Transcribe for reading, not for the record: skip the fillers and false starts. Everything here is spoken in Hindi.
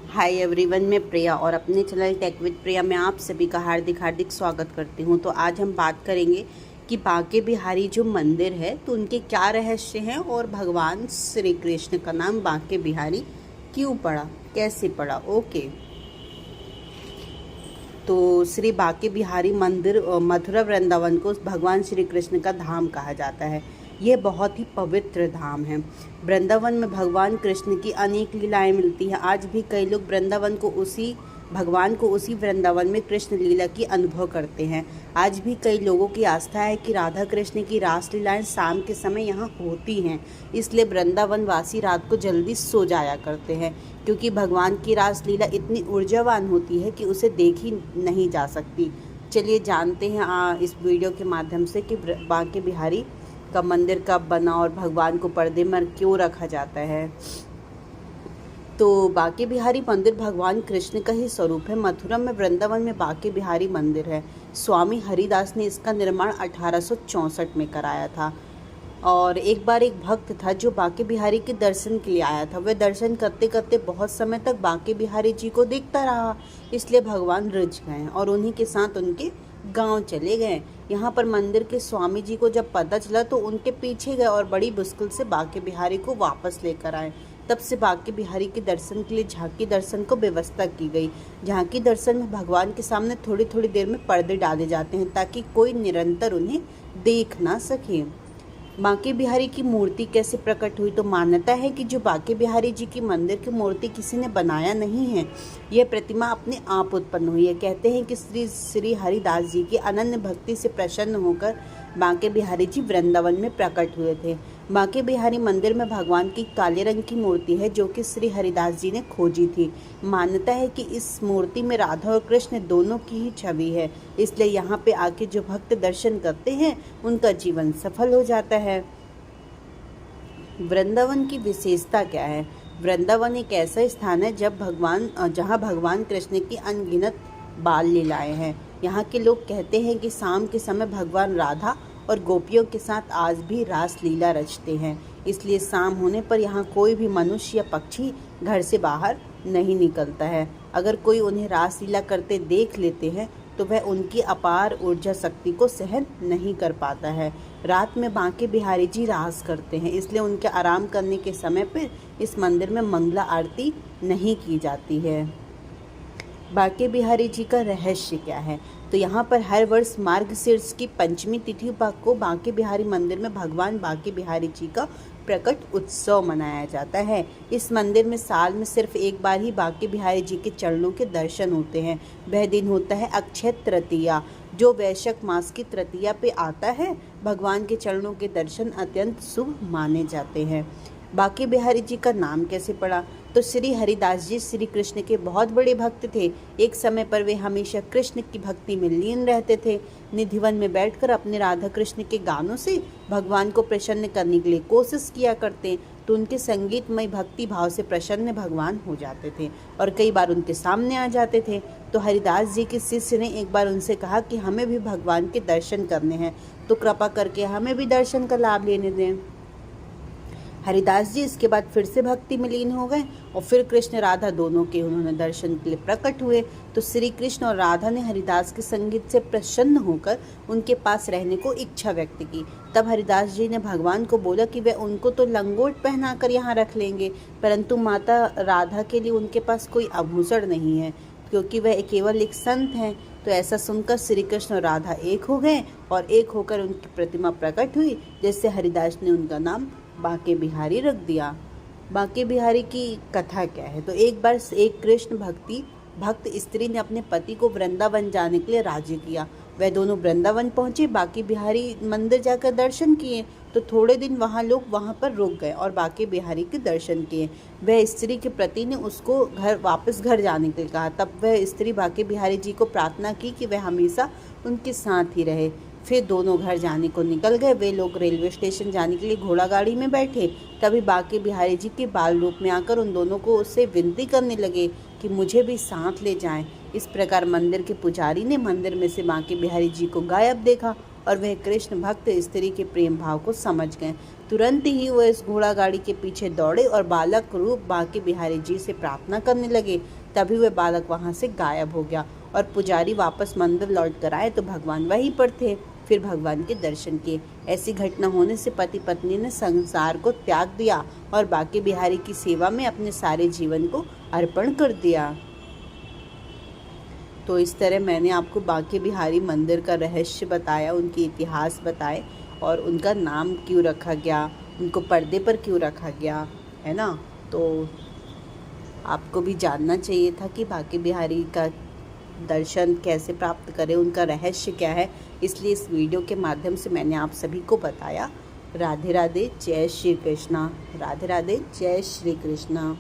हाय एवरीवन, मैं प्रिया और अपने चैनल टेक विद प्रिया में आप सभी का हार्दिक हार्दिक स्वागत करती हूँ। तो आज हम बात करेंगे कि बांके बिहारी जो मंदिर है तो उनके क्या रहस्य हैं और भगवान श्री कृष्ण का नाम बांके बिहारी क्यों पड़ा, कैसे पड़ा। ओके, तो श्री बांके बिहारी मंदिर मथुरा वृंदावन को भगवान श्री कृष्ण का धाम कहा जाता है। यह बहुत ही पवित्र धाम है। वृंदावन में भगवान कृष्ण की अनेक लीलाएं मिलती हैं। आज भी कई लोग भगवान को उसी वृंदावन में कृष्ण लीला की अनुभव करते हैं। आज भी कई लोगों की आस्था है कि राधा कृष्ण की रास लीलाएं शाम के समय यहाँ होती हैं। इसलिए वृंदावन वासी रात को जल्दी सो जाया करते हैं, क्योंकि भगवान की रास लीला इतनी ऊर्जावान होती है कि उसे देखी नहीं जा सकती। चलिए जानते हैं इस वीडियो के माध्यम से कि बांके बिहारी का मंदिर कब बना और भगवान को पर्दे में क्यों रखा जाता है। तो बांके बिहारी मंदिर भगवान कृष्ण का ही स्वरूप है। मथुरा में वृंदावन में बांके बिहारी मंदिर है। स्वामी हरिदास ने इसका निर्माण 1864 में कराया था। और एक बार एक भक्त था जो बांके बिहारी के दर्शन के लिए आया था। वह दर्शन करते करते बहुत समय तक बांके बिहारी जी को देखता रहा, इसलिए भगवान रिझ गए और उन्हीं के साथ उनके गांव चले गए। यहाँ पर मंदिर के स्वामी जी को जब पता चला तो उनके पीछे गए और बड़ी मुश्किल से बांके बिहारी को वापस लेकर आए। तब से बांके बिहारी के दर्शन के लिए झांकी दर्शन को व्यवस्था की गई। झांकी दर्शन में भगवान के सामने थोड़ी थोड़ी देर में पर्दे डाले जाते हैं ताकि कोई निरंतर उन्हें देख ना सके। बांके बिहारी की मूर्ति कैसे प्रकट हुई, तो मान्यता है कि जो बांके बिहारी जी की मंदिर की मूर्ति किसी ने बनाया नहीं है, यह प्रतिमा अपने आप उत्पन्न हुई है। कहते हैं कि श्री हरिदास जी की अनन्य भक्ति से प्रसन्न होकर बांके बिहारी जी वृंदावन में प्रकट हुए थे। बांके बिहारी मंदिर में भगवान की काले रंग की मूर्ति है जो कि श्री हरिदास जी ने खोजी थी। मान्यता है कि इस मूर्ति में राधा और कृष्ण दोनों की ही छवि है, इसलिए यहाँ पे आके जो भक्त दर्शन करते हैं उनका जीवन सफल हो जाता है। वृंदावन की विशेषता क्या है? वृंदावन एक ऐसा स्थान है जहाँ भगवान कृष्ण की अनगिनत बाल लीलाएं हैं। यहाँ के लोग कहते हैं कि शाम के समय भगवान राधा और गोपियों के साथ आज भी रास लीला रचते हैं। इसलिए शाम होने पर यहाँ कोई भी मनुष्य या पक्षी घर से बाहर नहीं निकलता है। अगर कोई उन्हें रास लीला करते देख लेते हैं तो वह उनकी अपार ऊर्जा शक्ति को सहन नहीं कर पाता है। रात में बांके बिहारी जी रास करते हैं, इसलिए उनके आराम करने के समय पर इस मंदिर में मंगला आरती नहीं की जाती है। बांके बिहारी जी का रहस्य क्या है? तो यहाँ पर हर वर्ष मार्गशीर्ष की पंचमी तिथि को बांके बिहारी मंदिर में भगवान बांके बिहारी जी का प्रकट उत्सव मनाया जाता है। इस मंदिर में साल में सिर्फ एक बार ही बांके बिहारी जी के चरणों के दर्शन होते हैं। वह दिन होता है अक्षय तृतीया, जो वैशाख मास की तृतीया पे आता है। भगवान के चरणों के दर्शन अत्यंत शुभ माने जाते हैं। बांके बिहारी जी का नाम कैसे पड़ा? तो श्री हरिदास जी श्री कृष्ण के बहुत बड़े भक्त थे। एक समय पर वे हमेशा कृष्ण की भक्ति में लीन रहते थे। निधिवन में बैठकर अपने राधा कृष्ण के गानों से भगवान को प्रसन्न करने के लिए कोशिश किया करते, तो उनके संगीतमय भक्ति भाव से प्रसन्न भगवान हो जाते थे और कई बार उनके सामने आ जाते थे। तो हरिदास जी के शिष्य ने एक बार उनसे कहा कि हमें भी भगवान के दर्शन करने हैं, तो कृपा करके हमें भी दर्शन का लाभ लेने दें। हरिदास जी इसके बाद फिर से भक्ति में लीन हो गए और फिर कृष्ण राधा दोनों के उन्होंने दर्शन के लिए प्रकट हुए। तो श्री कृष्ण और राधा ने हरिदास के संगीत से प्रसन्न होकर उनके पास रहने को इच्छा व्यक्त की। तब हरिदास जी ने भगवान को बोला कि वे उनको तो लंगोट पहनाकर यहाँ रख लेंगे, परंतु माता राधा के लिए उनके पास कोई आभूषण नहीं है, क्योंकि वह केवल एक संत हैं। तो ऐसा सुनकर श्री कृष्ण और राधा एक हो गए और एक होकर उनकी प्रतिमा प्रकट हुई, जिससे हरिदास ने उनका नाम बांके बिहारी रख दिया। बांके बिहारी की कथा क्या है? तो एक बार एक कृष्ण भक्त स्त्री ने अपने पति को वृंदावन जाने के लिए राजी किया। वह दोनों वृंदावन पहुंचे, बांके बिहारी मंदिर जाकर दर्शन किए। तो थोड़े दिन लोग वहां पर रुक गए और बांके बिहारी के दर्शन किए। वह स्त्री के पति ने उसको वापस घर जाने के लिए कहा। तब वह स्त्री बांके बिहारी जी को प्रार्थना की कि वह हमेशा उनके साथ ही रहे। फिर दोनों घर जाने को निकल गए। वे लोग रेलवे स्टेशन जाने के लिए घोड़ा गाड़ी में बैठे। तभी बांके बिहारी जी के बाल रूप में आकर उन दोनों को उससे विनती करने लगे कि मुझे भी साथ ले जाएं। इस प्रकार मंदिर के पुजारी ने मंदिर में से बांके बिहारी जी को गायब देखा और वह कृष्ण भक्त स्त्री के प्रेम भाव को समझ गए। तुरंत ही वह इस घोड़ा गाड़ी के पीछे दौड़े और बालक रूप बांके बिहारी जी से प्रार्थना करने लगे। तभी वह बालक वहां से गायब हो गया और पुजारी वापस मंदिर लौट कर आए तो भगवान वहीं पर थे। फिर भगवान के दर्शन किए। ऐसी घटना होने से पति पत्नी ने संसार को त्याग दिया और बांके बिहारी की सेवा में अपने सारे जीवन को अर्पण कर दिया। तो इस तरह मैंने आपको बांके बिहारी मंदिर का रहस्य बताया, उनके इतिहास बताए और उनका नाम क्यों रखा गया, उनको पर्दे पर क्यों रखा गया, है ना। तो आपको भी जानना चाहिए था कि बांके बिहारी का दर्शन कैसे प्राप्त करें, उनका रहस्य क्या है, इसलिए इस वीडियो के माध्यम से मैंने आप सभी को बताया। राधे राधे, जय श्री कृष्णा। राधे राधे, जय श्री कृष्णा।